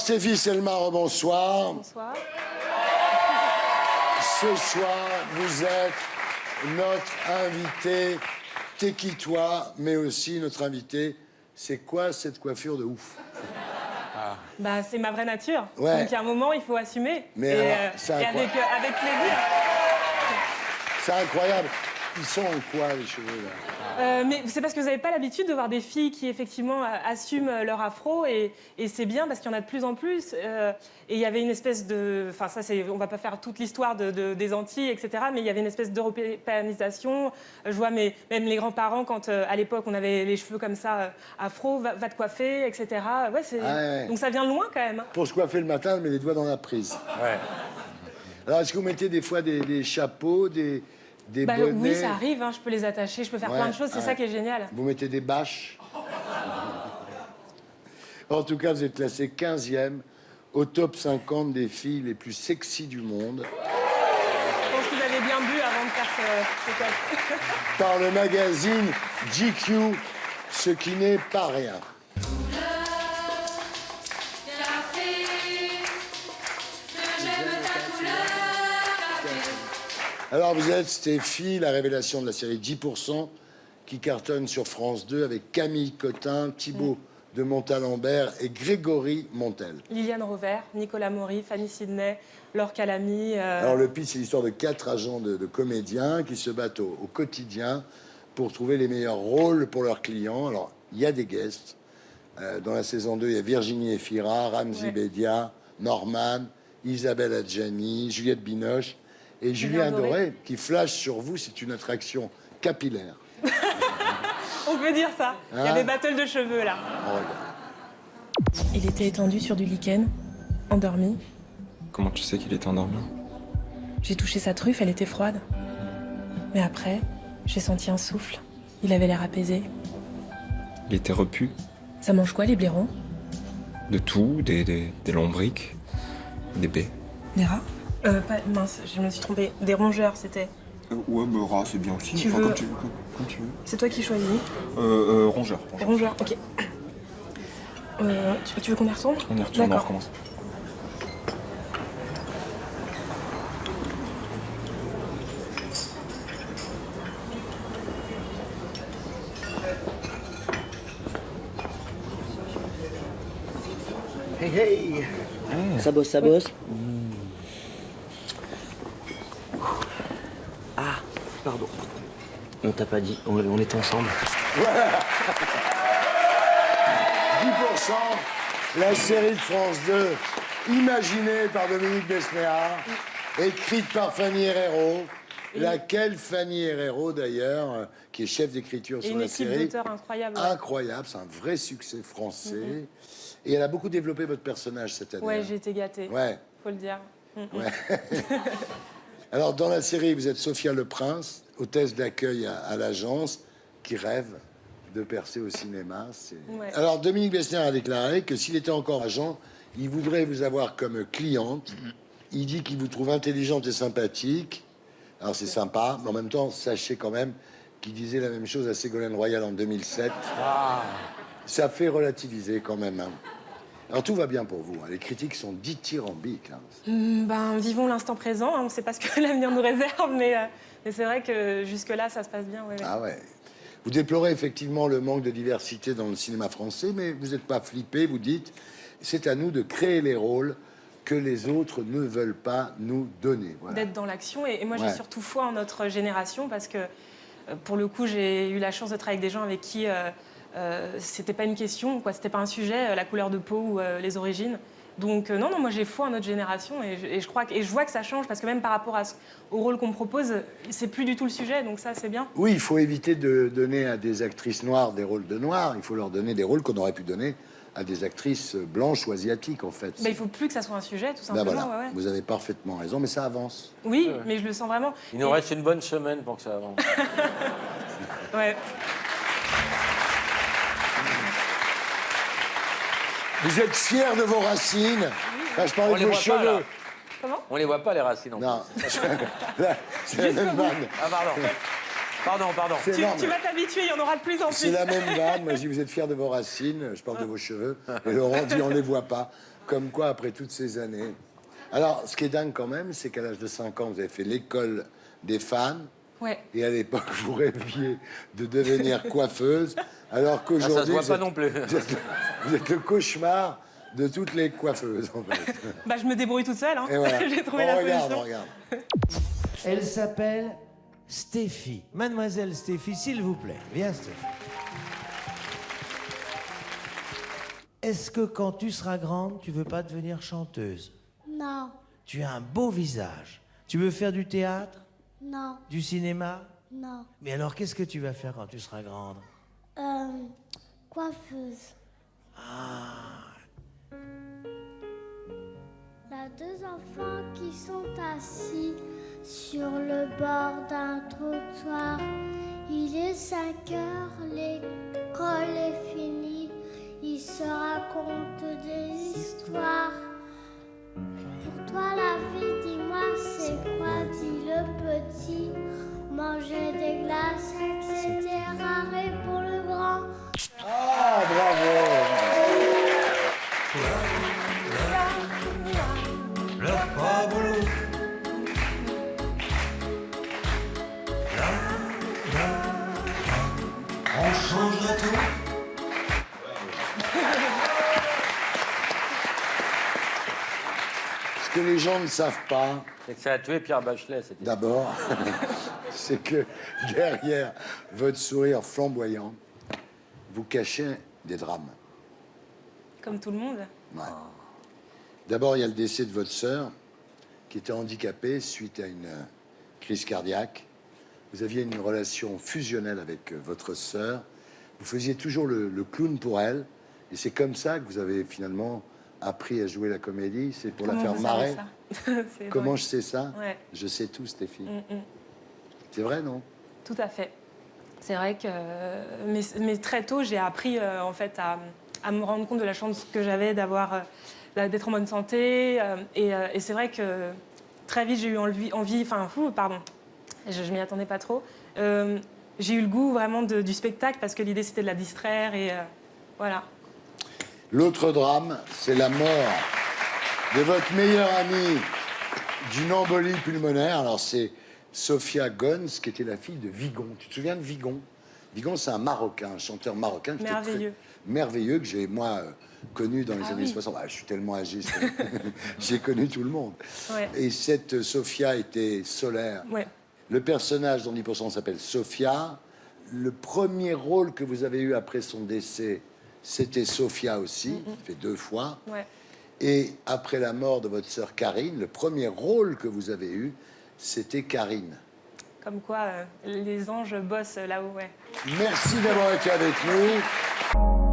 Stéphie Selmar, bonsoir. Bonsoir. Ce soir, vous êtes notre invité. T'es qui toi, mais aussi notre invité. C'est quoi cette coiffure de ouf? Bah, c'est ma vraie nature. Ouais. Donc, il y a un moment, il faut assumer. Mais et alors, c'est et incroyable. avec plaisir. C'est incroyable. Ils sont en quoi, les cheveux, là? Mais c'est parce que vous n'avez pas l'habitude de voir des filles qui, effectivement, assument leur afro. Et c'est bien parce qu'il y en a de plus en plus. Et il y avait une espèce de... Enfin, ça, on ne va pas faire toute l'histoire des Antilles, etc. Mais il y avait une espèce d'européanisation. Je vois même les grands-parents, quand, à l'époque, on avait les cheveux comme ça, afro, va te coiffer, etc. Ouais, ouais. Donc, ça vient de loin, quand même. Pour se coiffer le matin, on met les doigts dans la prise. Ouais. Alors, est-ce que vous mettez des fois des chapeaux, des bonnets? Oui, ça arrive, hein, je peux les attacher, je peux faire plein de choses, c'est ça qui est génial. Vous mettez des bâches? En tout cas, vous êtes classé 15e au top 50 des filles les plus sexy du monde Je pense que vous avez bien bu avant de faire ce test. par le magazine GQ, ce qui n'est pas rien. Alors, vous êtes Stéphie, la révélation de la série 10%, qui cartonne sur France 2 avec Camille Cotin, Thibaut de Montalembert et Grégory Montel. Liliane Rovert, Nicolas Maury, Fanny Sidney, Laure Calamy. Alors, le pitch, c'est l'histoire de 4 agents de comédiens qui se battent au quotidien pour trouver les meilleurs rôles pour leurs clients. Alors, il y a des guests. Dans la saison 2, il y a Virginie Efira, Ramzi Bedia, Norman, Isabelle Adjani, Juliette Binoche et Julien Doré, qui flash sur vous. C'est une attraction capillaire. On peut dire ça. Il y a Hein? des battles de cheveux, là. Oh, regarde. Il était étendu sur du lichen, endormi. Comment tu sais qu'il était endormi? J'ai touché sa truffe, elle était froide. Mais après, j'ai senti un souffle. Il avait l'air apaisé. Il était repu? Ça mange quoi, les blaireaux? De tout, des lombriques, des baies. Des rats mince, je me suis trompée. Des rongeurs, c'était. Ouais, bah rat, c'est bien aussi. Tu veux- Comme tu veux. C'est toi qui choisis. Rongeur. Rongeur, ok. Tu veux qu'on y retourne? On y retourne, on D'accord. recommence. Hey, hey. Ça bosse, ça bosse. Ah, pardon. On t'a pas dit, on était ensemble. 10%, la série de France 2, imaginée par Dominique Besnéard, écrite par Fanny Herrero. Laquelle Fanny Herrero, d'ailleurs, qui est chef d'écriture Et sur une la équipe série. d'auteurs incroyable. Incroyable, c'est un vrai succès français. Et elle a beaucoup développé votre personnage cette année. Ouais, hein. j'ai été gâtée. Ouais. Faut le dire. Alors, dans la série, vous êtes Sophia Le Prince, hôtesse d'accueil à l'agence, qui rêve de percer au cinéma. Ouais. Alors, Dominique Besnéard a déclaré que s'il était encore agent, il voudrait vous avoir comme cliente. Il dit qu'il vous trouve intelligente et sympathique. Alors, c'est sympa, mais en même temps, sachez quand même qu'il disait la même chose à Ségolène Royal en 2007. Ça fait relativiser quand même. Hein. Alors, tout va bien pour vous. Hein. Les critiques sont dithyrambiques. Hein. Vivons l'instant présent. Hein. On ne sait pas ce que l'avenir nous réserve, mais c'est vrai que jusque-là, ça se passe bien. Ouais. Ah ouais. Vous déplorez effectivement le manque de diversité dans le cinéma français, mais vous n'êtes pas flippé. Vous dites, c'est à nous de créer les rôles que les autres ne veulent pas nous donner. Voilà. D'être dans l'action. Et moi, Ouais. j'ai surtout foi en notre génération parce que, pour le coup, j'ai eu la chance de travailler avec des gens avec qui c'était pas une question, quoi. C'était pas un sujet, la couleur de peau ou les origines. Donc, non, moi, j'ai foi en notre génération et je crois et je vois que ça change parce que même par rapport au rôle qu'on me propose, c'est plus du tout le sujet. Donc, ça, c'est bien. Oui, il faut éviter de donner à des actrices noires des rôles de noirs. Il faut leur donner des rôles qu'on aurait pu donner à des actrices blanches ou asiatiques, en fait. Il faut plus que ça soit un sujet, tout Ben simplement. voilà, ouais. vous avez parfaitement raison, mais ça avance. Oui, mais je le sens vraiment. Il nous reste une bonne semaine pour que ça avance. Ouais. Vous êtes fiers de vos racines. Là, je parlais On de les vos voit cheveux. pas, là. Comment? On les voit pas, les racines. En Non, plus. là, c'est la même vanne. Ah, pardon. C'est Tu énorme. vas t'habituer, il y en aura de plus en C'est plus. la même vanne. Moi, je dis, vous êtes fiers de vos racines. Je parle de vos cheveux. Et Laurent dit, on les voit pas. Comme quoi, après toutes ces années... Alors, ce qui est dingue quand même, c'est qu'à l'âge de 5 ans, vous avez fait l'école des femmes. Ouais. Et à l'époque, vous rêviez de devenir coiffeuse, alors Ah, qu'aujourd'hui, ça se voit vous pas êtes- non plus. vous êtes le cauchemar de toutes les coiffeuses, en fait. Bah, je me débrouille toute seule. Hein. Et voilà. J'ai trouvé On la regarde, solution. on regarde. Elle s'appelle Stéphie. Mademoiselle Stéphie, s'il vous plaît. Viens, Stéphie. Est-ce que quand tu seras grande, tu veux pas devenir chanteuse? Non, Tu as un beau visage. Tu veux faire du théâtre? non, Du cinéma? non. Mais alors, qu'est-ce que tu vas faire quand tu seras grande? Coiffeuse. Il y a deux enfants qui sont assis sur le bord d'un trottoir. Il est 5 heures, l'école est finie. Ils se racontent des histoires. Pour toi, la vie, dis-moi, c'est quoi? Dit le petit. Manger des glaces, etc. Et pour le grand, Ah, bravo! On change de tout. Ce que les gens ne savent pas, C'est que ça a tué Pierre Bachelet, c'était. d'abord, c'est que derrière votre sourire flamboyant, vous cachez des drames. Comme tout le monde. Ouais. D'abord, il y a le décès de votre sœur, qui était handicapée suite à une crise cardiaque. Vous aviez une relation fusionnelle avec votre sœur. Vous faisiez toujours le clown pour elle. Et c'est comme ça que vous avez finalement appris à jouer la comédie. C'est pour la Comment faire vous marrer. savez ça C'est Comment vrai. je sais ça? Ouais. Je sais tout, Stéphie. Mm. C'est vrai, non? Tout à fait. C'est vrai que, mais très tôt, j'ai appris en fait à me rendre compte de la chance que j'avais d'être en bonne santé. Et c'est vrai que très vite, j'ai eu pardon, je m'y attendais pas trop. J'ai eu le goût vraiment du spectacle parce que l'idée c'était de la distraire et voilà. L'autre drame, c'est la mort de votre meilleure amie d'une embolie pulmonaire. Alors, c'est Sophia Gons, qui était la fille de Vigon. Tu te souviens de Vigon? Vigon, c'est un Marocain, un chanteur marocain. Qui était Merveilleux. merveilleux, que j'ai, moi, connu dans les Ah années oui. 60. Ah, je suis tellement âgé, j'ai connu tout le monde. Ouais. Et cette Sophia était solaire. Ouais. Le personnage dans 10% s'appelle Sophia. Le premier rôle que vous avez eu après son décès, c'était Sophia aussi, fait 2 fois. Ouais. Et après la mort de votre sœur Karine, le premier rôle que vous avez eu, c'était Karine. Comme quoi, les anges bossent là-haut, ouais. Merci d'avoir été avec nous.